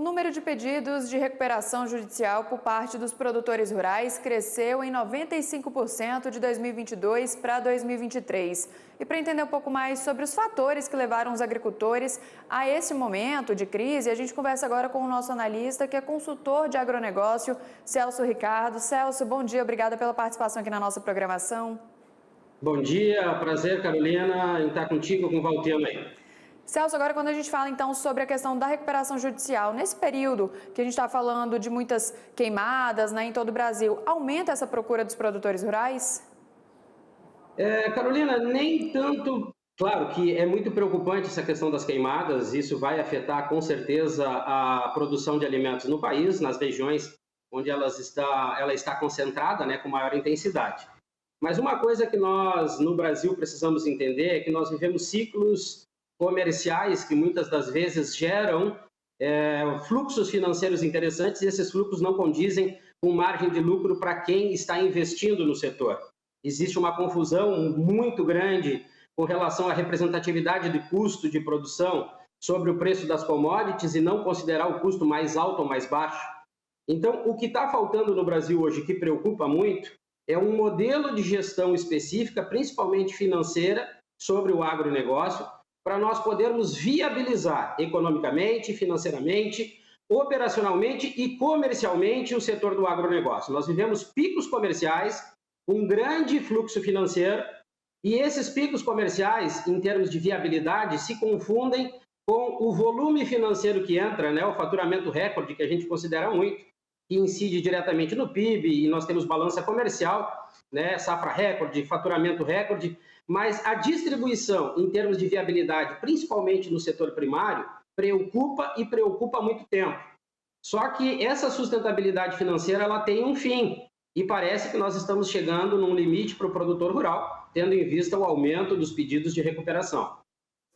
O número de pedidos de recuperação judicial por parte dos produtores rurais cresceu em 95% de 2022 para 2023. E para entender um pouco mais sobre os fatores que levaram os agricultores a esse momento de crise, a gente conversa agora com o nosso analista, que é consultor de agronegócio, Celso Ricardo. Celso, bom dia, obrigada pela participação aqui na nossa programação. Bom dia, prazer, Carolina, em estar contigo com o Valtiano aí. Celso, agora quando a gente fala então sobre a questão da recuperação judicial, nesse período que a gente está falando de muitas queimadas, né, em todo o Brasil, aumenta essa procura dos produtores rurais? Carolina, nem tanto. Claro que é muito preocupante essa questão das queimadas, isso vai afetar com certeza a produção de alimentos no país, nas regiões onde ela está concentrada, né, com maior intensidade. Mas uma coisa que nós no Brasil precisamos entender é que nós vivemos ciclos comerciais que muitas das vezes geram fluxos financeiros interessantes e esses fluxos não condizem com margem de lucro para quem está investindo no setor. Existe uma confusão muito grande com relação à representatividade de custo de produção sobre o preço das commodities e não considerar o custo mais alto ou mais baixo. Então, o que está faltando no Brasil hoje, que preocupa muito, é um modelo de gestão específica, principalmente financeira, sobre o agronegócio, para nós podermos viabilizar economicamente, financeiramente, operacionalmente e comercialmente o setor do agronegócio. Nós vivemos picos comerciais, um grande fluxo financeiro, e esses picos comerciais, em termos de viabilidade, se confundem com o volume financeiro que entra, né, o faturamento recorde, que a gente considera muito, que incide diretamente no PIB, e nós temos balança comercial, né, safra recorde, faturamento recorde, mas a distribuição em termos de viabilidade, principalmente no setor primário, preocupa e preocupa há muito tempo. Só que essa sustentabilidade financeira ela tem um fim e parece que nós estamos chegando num limite para o produtor rural, tendo em vista o aumento dos pedidos de recuperação.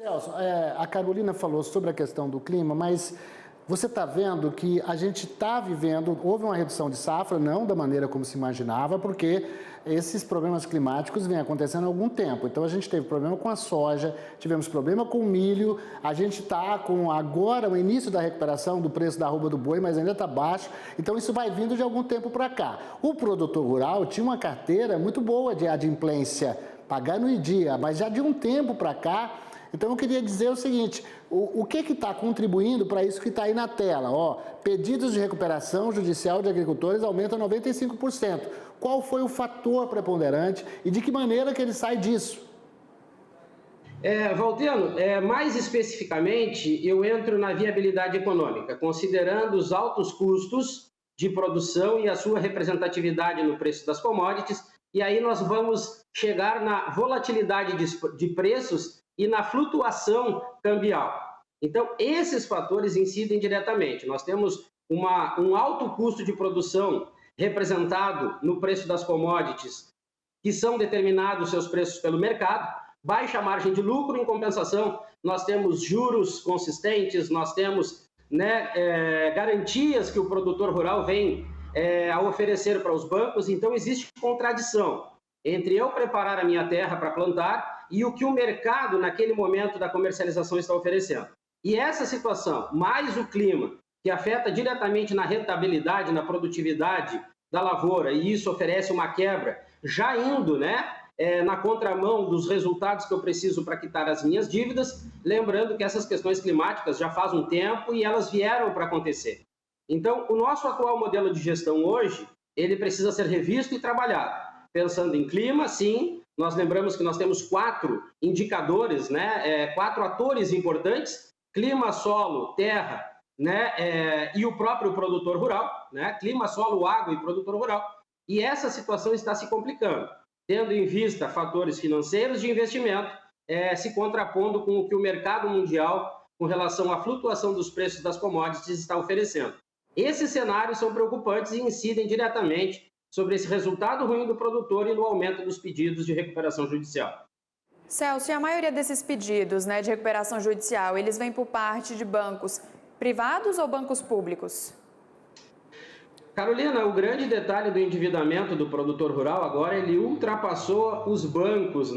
Celso, a Carolina falou sobre a questão do clima, mas você está vendo que a gente está vivendo, houve uma redução de safra, não da maneira como se imaginava, porque esses problemas climáticos vêm acontecendo há algum tempo. Então a gente teve problema com a soja, tivemos problema com o milho, a gente está com agora o início da recuperação do preço da arroba do boi, mas ainda está baixo, então isso vai vindo de algum tempo para cá. O produtor rural tinha uma carteira muito boa de adimplência, pagando em dia, mas já de um tempo para cá. Então eu queria dizer o seguinte, o que está contribuindo para isso que está aí na tela? Ó, pedidos de recuperação judicial de agricultores aumentam 95%. Qual foi o fator preponderante e de que maneira que ele sai disso? Valtiano, mais especificamente, eu entro na viabilidade econômica, considerando os altos custos de produção e a sua representatividade no preço das commodities, e aí nós vamos chegar na volatilidade de preços e na flutuação cambial. Então, esses fatores incidem diretamente. Nós temos um alto custo de produção representado no preço das commodities, que são determinados seus preços pelo mercado, baixa margem de lucro, em compensação, nós temos juros consistentes, nós temos garantias que o produtor rural vem a oferecer para os bancos, então existe contradição entre eu preparar a minha terra para plantar e o que o mercado, naquele momento da comercialização, está oferecendo. E essa situação, mais o clima, que afeta diretamente na rentabilidade, na produtividade da lavoura, e isso oferece uma quebra, já indo na contramão dos resultados que eu preciso para quitar as minhas dívidas, lembrando que essas questões climáticas já faz um tempo e elas vieram para acontecer. Então, o nosso atual modelo de gestão hoje, ele precisa ser revisto e trabalhado. Pensando em clima, sim, nós lembramos que nós temos 4 indicadores, 4 atores importantes, clima, solo, terra, e o próprio produtor rural, clima, solo, água e produtor rural. E essa situação está se complicando, tendo em vista fatores financeiros de investimento, se contrapondo com o que o mercado mundial, com relação à flutuação dos preços das commodities, está oferecendo. Esses cenários são preocupantes e incidem diretamente sobre esse resultado ruim do produtor e no aumento dos pedidos de recuperação judicial. Celso, e a maioria desses pedidos de recuperação judicial, eles vêm por parte de bancos privados ou bancos públicos? Carolina, o grande detalhe do endividamento do produtor rural agora, ele ultrapassou os bancos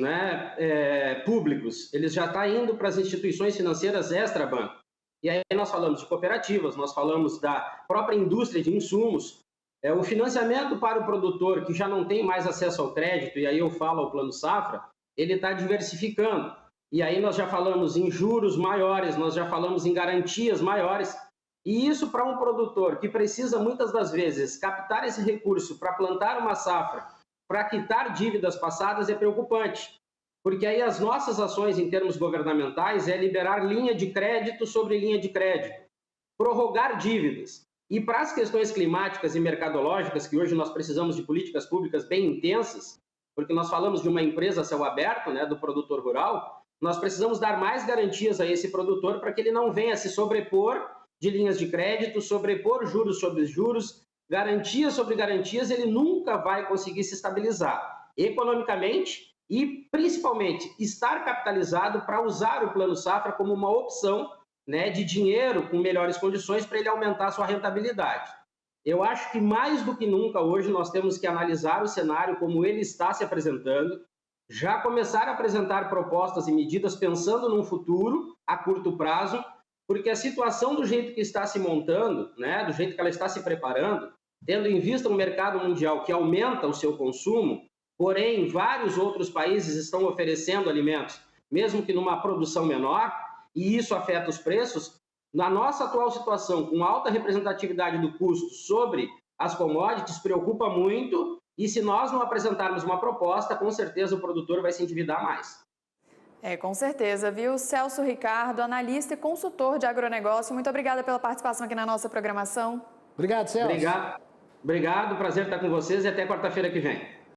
públicos. Ele já está indo para as instituições financeiras extra-banco. E aí nós falamos de cooperativas, nós falamos da própria indústria de insumos, o financiamento para o produtor que já não tem mais acesso ao crédito, e aí eu falo ao Plano Safra, ele está diversificando. E aí nós já falamos em juros maiores, nós já falamos em garantias maiores. E isso para um produtor que precisa muitas das vezes captar esse recurso para plantar uma safra, para quitar dívidas passadas é preocupante. Porque aí as nossas ações em termos governamentais é liberar linha de crédito sobre linha de crédito, prorrogar dívidas. E para as questões climáticas e mercadológicas, que hoje nós precisamos de políticas públicas bem intensas, porque nós falamos de uma empresa a céu aberto, né, do produtor rural, nós precisamos dar mais garantias a esse produtor para que ele não venha se sobrepor de linhas de crédito, sobrepor juros sobre juros, garantias sobre garantias, ele nunca vai conseguir se estabilizar economicamente e, principalmente, estar capitalizado para usar o Plano Safra como uma opção, né, de dinheiro com melhores condições para ele aumentar a sua rentabilidade. Eu acho que mais do que nunca hoje nós temos que analisar o cenário como ele está se apresentando, já começar a apresentar propostas e medidas pensando num futuro a curto prazo, porque a situação do jeito que está se montando, né, do jeito que ela está se preparando, tendo em vista um mercado mundial que aumenta o seu consumo, porém vários outros países estão oferecendo alimentos, mesmo que numa produção menor, e isso afeta os preços. Na nossa atual situação, com alta representatividade do custo sobre as commodities, preocupa muito, e se nós não apresentarmos uma proposta, com certeza o produtor vai se endividar mais. Com certeza, viu? Celso Ricardo, analista e consultor de agronegócio, muito obrigada pela participação aqui na nossa programação. Obrigado, Celso. Obrigado, prazer estar com vocês e até quarta-feira que vem.